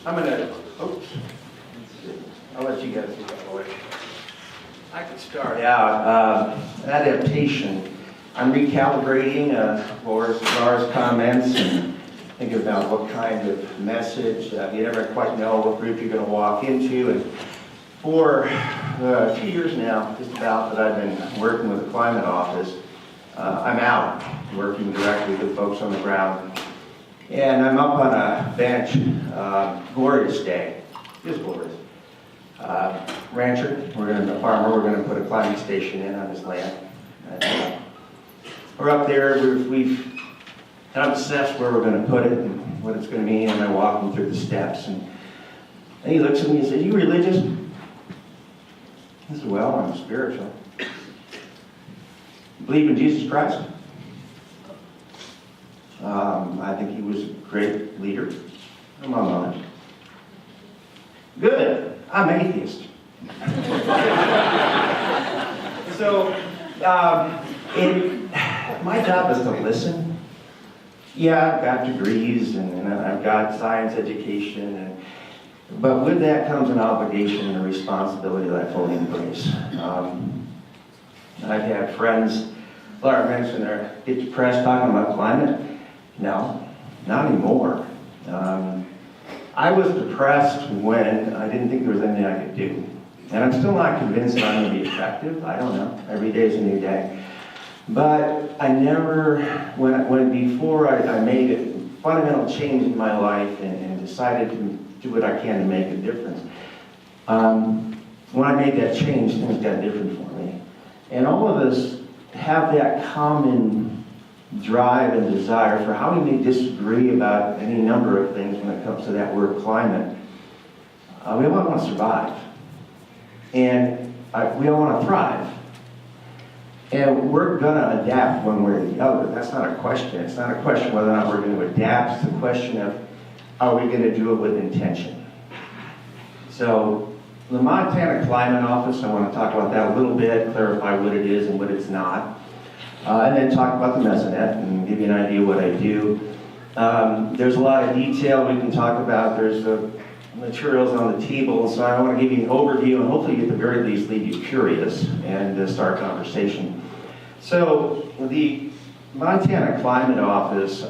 I'm gonna, oops, I'll let you guys do that voice. I could start out, adaptation. I'm recalibrating Laura's comments and thinking about what kind of message. You never quite know what group you're going to walk into. And for 2 years now, just about, that I've been working with the Climate Office, I'm out working directly with folks on the ground. And I'm up on a bench, glorious day, just glorious. Rancher, a farmer, we're going to put a climbing station in on his land. And, we're up there, we've obsessed where we're going to put it and what it's going to mean, and I walk him through the steps. And he looks at me and says, "Are you religious?" I said, "Well, I'm spiritual." "Believe in Jesus Christ?" I think he was a great leader among others. "Good, I'm atheist." So, my job is to listen. Yeah, I've got degrees and I've got science education, but with that comes an obligation and a responsibility that I fully embrace. I've had friends, Laura mentioned, get depressed talking about climate. No, not anymore. I was depressed when I didn't think there was anything I could do. And I'm still not convinced that I'm going to be effective. I don't know. Every day is a new day. But I never, before I made a fundamental change in my life and decided to do what I can to make a difference, when I made that change, things got different for me. And all of us have that common drive and desire for how we may disagree about any number of things when it comes to that word climate. We all want to survive. And we all want to thrive. And we're going to adapt one way or the other. That's not a question. It's not a question whether or not we're going to adapt. It's a question of, are we going to do it with intention? So, the Montana Climate Office, I want to talk about that a little bit, clarify what it is and what it's not. And then talk about the Mesonet and give you an idea of what I do. There's a lot of detail we can talk about. There's materials on the table, so I want to give you an overview and hopefully at the very least leave you curious and start a conversation. So the Montana Climate Office,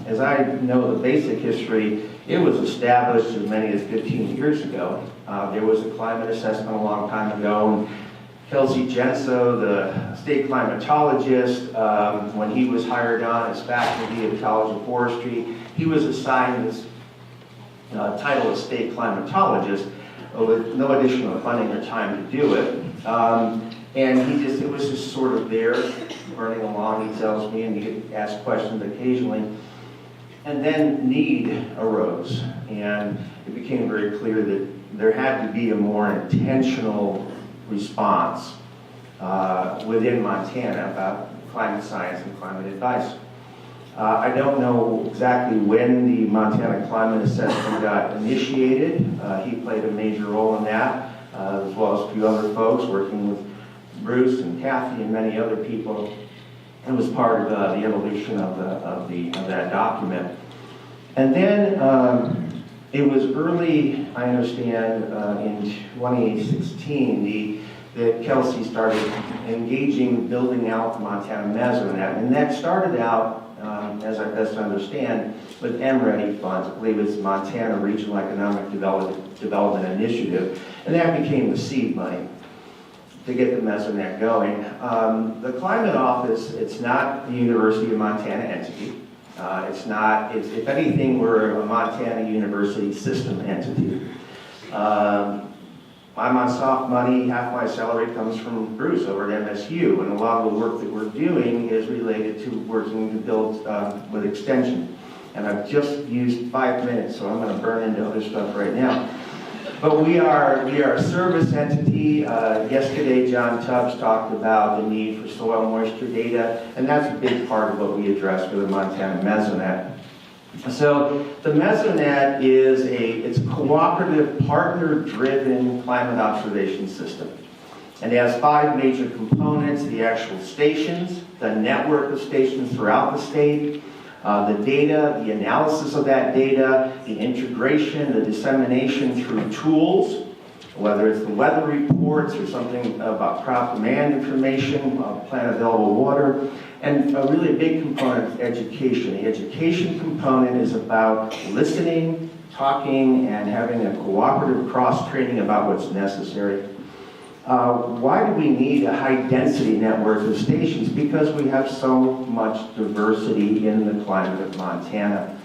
as I know the basic history, it was established as many as 15 years ago. There was a climate assessment a long time ago, and Kelsey Genso, the state climatologist, when he was hired on as faculty at the College of Forestry, he was assigned this title of state climatologist with no additional funding or time to do it. And it was just sort of there, running along, he tells me, and he get asked questions occasionally. And then need arose, and it became very clear that there had to be a more intentional response within Montana about climate science and climate advice. I don't know exactly when the Montana Climate Assessment got initiated. He played a major role in that, as well as a few other folks working with Bruce and Kathy and many other people. It was part of the evolution of that document. And then it was early, I understand, in 2016, that Kelsey started engaging, building out the Montana Mesonet. And that started out, as I best understand, with MREADY funds. I believe it's Montana Regional Economic Development Initiative. And that became the seed money to get the Mesonet going. The Climate Office, it's not the University of Montana entity. If anything, we're a Montana University system entity. I'm on soft money, half my salary comes from Bruce over at MSU, and a lot of the work that we're doing is related to working to build with extension. And I've just used 5 minutes, so I'm going to burn into other stuff right now. But we are a service entity. Yesterday, John Tubbs talked about the need for soil moisture data, and that's a big part of what we address with the Montana Mesonet. So the Mesonet it's a cooperative, partner-driven climate observation system. And it has 5 major components: the actual stations, the network of stations throughout the state, the data, the analysis of that data, the integration, the dissemination through tools, whether it's the weather reports or something about crop demand information, plant available water, and a really big component is education. The education component is about listening, talking, and having a cooperative cross-training about what's necessary. Why do we need a high-density network of stations? Because we have so much diversity in the climate of Montana.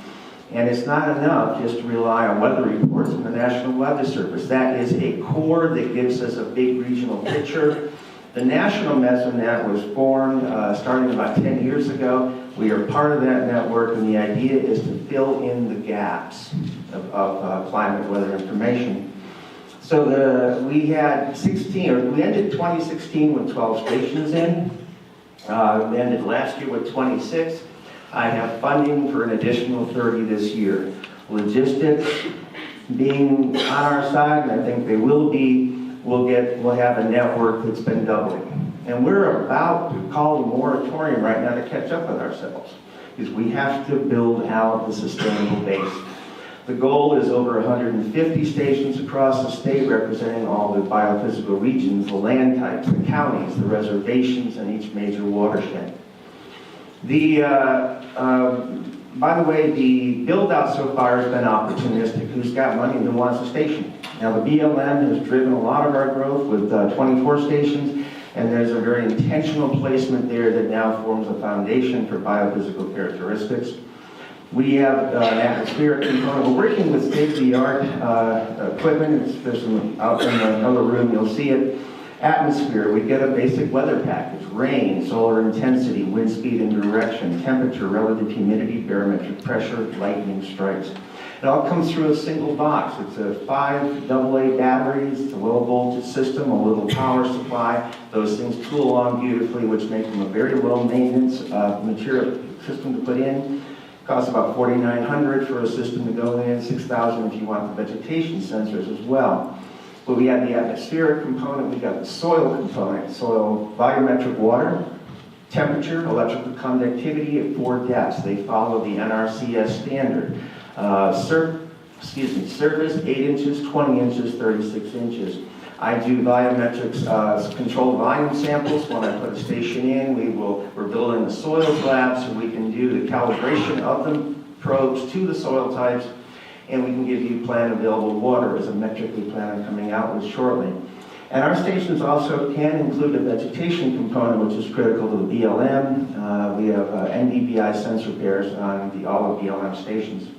And it's not enough just to rely on weather reports from the National Weather Service. That is a core that gives us a big regional picture. The National Mesonet was formed starting about 10 years ago. We are part of that network, and the idea is to fill in the gaps of climate weather information. So we ended 2016 with 12 stations in. We ended last year with 26. I have funding for an additional 30 this year. Logistics being on our side, and I think they will be, we'll have a network that's been doubling. And we're about to call a moratorium right now to catch up with ourselves, because we have to build out a sustainable base. The goal is over 150 stations across the state, representing all the biophysical regions, the land types, the counties, the reservations, and each major watershed. By the way, the build-out so far has been opportunistic. Who's got money and who wants a station? Now, the BLM has driven a lot of our growth with 24 stations, and there's a very intentional placement there that now forms a foundation for biophysical characteristics. We have an atmospheric component. We're working with state-of-the-art equipment. There's some out in the other room, you'll see it. Atmosphere, we get a basic weather package: rain, solar intensity, wind speed and direction, temperature, relative humidity, barometric pressure, lightning strikes. It all comes through a single box. It's a 5 AA batteries, it's a low voltage system, a little power supply. Those things tool along beautifully, which make them a very low maintenance material system to put in. It costs about $4,900 for a system to go in, $6,000 if you want the vegetation sensors as well. But we have the atmospheric component, we got the soil component, soil volumetric water, temperature, electrical conductivity at 4 depths. They follow the NRCS standard. Surface 8 inches, 20 inches, 36 inches. I do volumetrics, controlled volume samples. When I put a station in, we're building the soils lab so we can do the calibration of the probes to the soil types, and we can give you plant available water as a metric we plan on coming out with shortly. And our stations also can include a vegetation component, which is critical to the BLM. We have NDVI sensor pairs on all of BLM stations.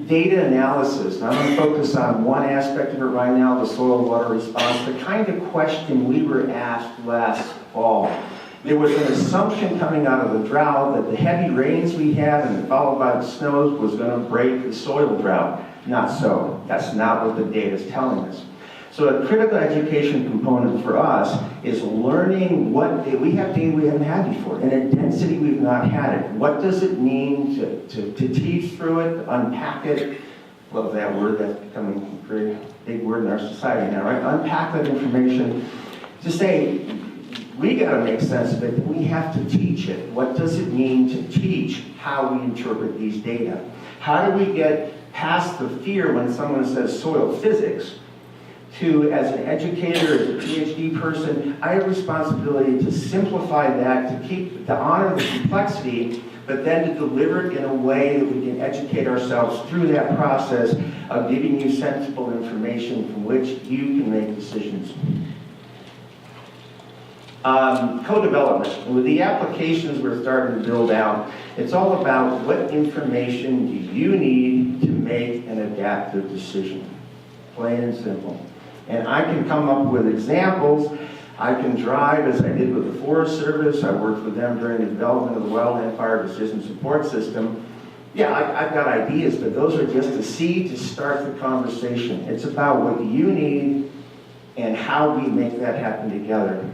Data analysis. Now, I'm going to focus on one aspect of it right now, the soil water response. The kind of question we were asked last fall. There was an assumption coming out of the drought that the heavy rains we had and followed by the snows was going to break the soil drought. Not so. That's not what the data is telling us. So a critical education component for us is learning what we have data we haven't had before, in a density we've not had it. What does it mean to teach through it, to unpack it? Love that word. That's becoming a very big word in our society now, right? Unpack that information. To say, we got to make sense of it. We have to teach it. What does it mean to teach how we interpret these data? How do we get past the fear when someone says soil physics to, as an educator, as a PhD person, I have responsibility to simplify that, to honor the complexity, but then to deliver it in a way that we can educate ourselves through that process of giving you sensible information from which you can make decisions. Co-development. With the applications we're starting to build out, it's all about what information do you need to make an adaptive decision. Plain and simple. And I can come up with examples. I can drive, as I did with the Forest Service. I worked with them during the development of the Wildland Fire Decision Support System. Yeah, I've got ideas, but those are just a seed to start the conversation. It's about what you need and how we make that happen together.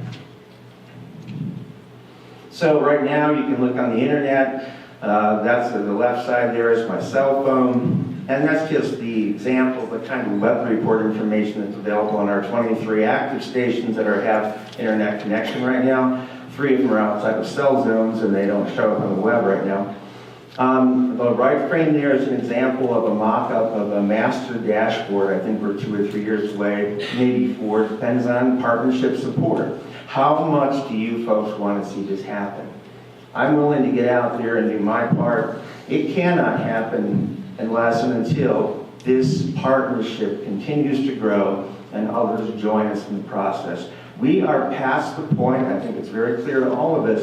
So right now, you can look on the internet. That's the left side there is my cell phone. And that's just the example of the kind of weather report information that's available on our 23 active stations that have internet connection right now. 3 of them are outside of cell zones and they don't show up on the web right now. The right frame there is an example of a mock-up of a master dashboard. I think we're 2 or 3 years away, maybe 4, depends on partnership support. How much do you folks want to see this happen? I'm willing to get out there and do my part. It cannot happen unless and until this partnership continues to grow and others join us in the process. We are past the point, I think it's very clear to all of us,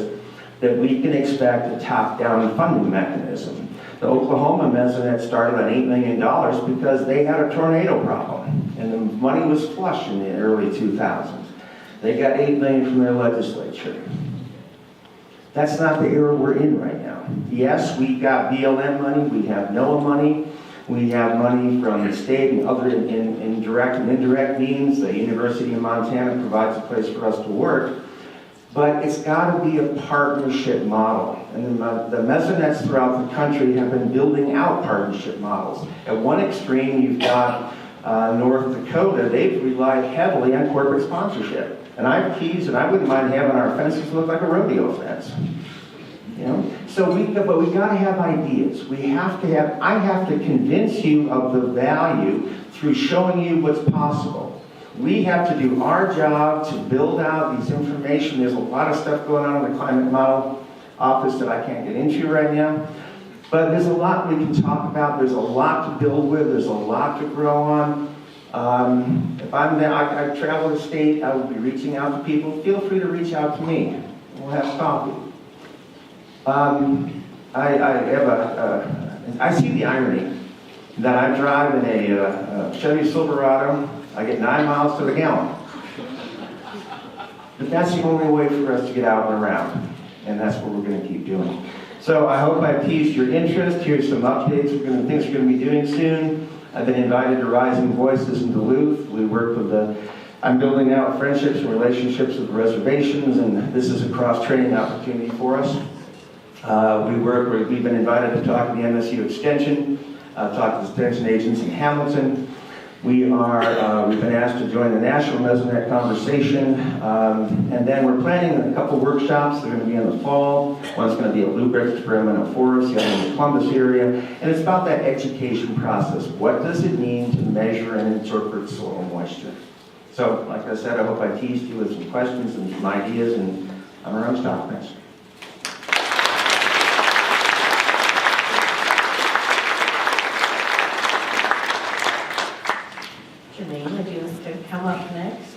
that we can expect a top-down funding mechanism. The Oklahoma Mesonet started on $8 million because they had a tornado problem, and the money was flush in the early 2000s. They got $8 million from their legislature. That's not the era we're in right now. Yes, we got BLM money, we have NOAA money, we have money from the state and other indirect and indirect means. The University of Montana provides a place for us to work. But it's got to be a partnership model. And the Mesonets throughout the country have been building out partnership models. At one extreme, you've got North Dakota. They've relied heavily on corporate sponsorship. And I have keys, and I wouldn't mind having our fences look like a rodeo fence. You know? So but we got to have ideas. I have to convince you of the value through showing you what's possible. We have to do our job to build out these information. There's a lot of stuff going on in the climate model office that I can't get into right now. But there's a lot we can talk about. There's a lot to build with. There's a lot to grow on. If I'm there, I travel the state, I will be reaching out to people. Feel free to reach out to me. We'll have coffee. I see the irony that I'm driving a Chevy Silverado. I get 9 miles to the gallon. But that's the only way for us to get out and around. And that's what we're going to keep doing. So I hope I piqued your interest. Here's some updates. Things we're going to be doing soon. I've been invited to Rising Voices in Duluth. We work with I'm building out friendships and relationships with reservations, and this is a cross-training opportunity for us. We've been invited to talk to the MSU Extension, talk to the Extension agents in Hamilton. We've been asked to join the National Mesonet conversation, and then we're planning a couple workshops. They're going to be in the fall. One's going to be at Bluegrass Experimental Forest, the other in the Columbus area, and it's about that education process. What does it mean to measure and interpret soil moisture? So, like I said, I hope I teased you with some questions and some ideas, and I'm around stock. Thanks. Janine, would you like to come up next?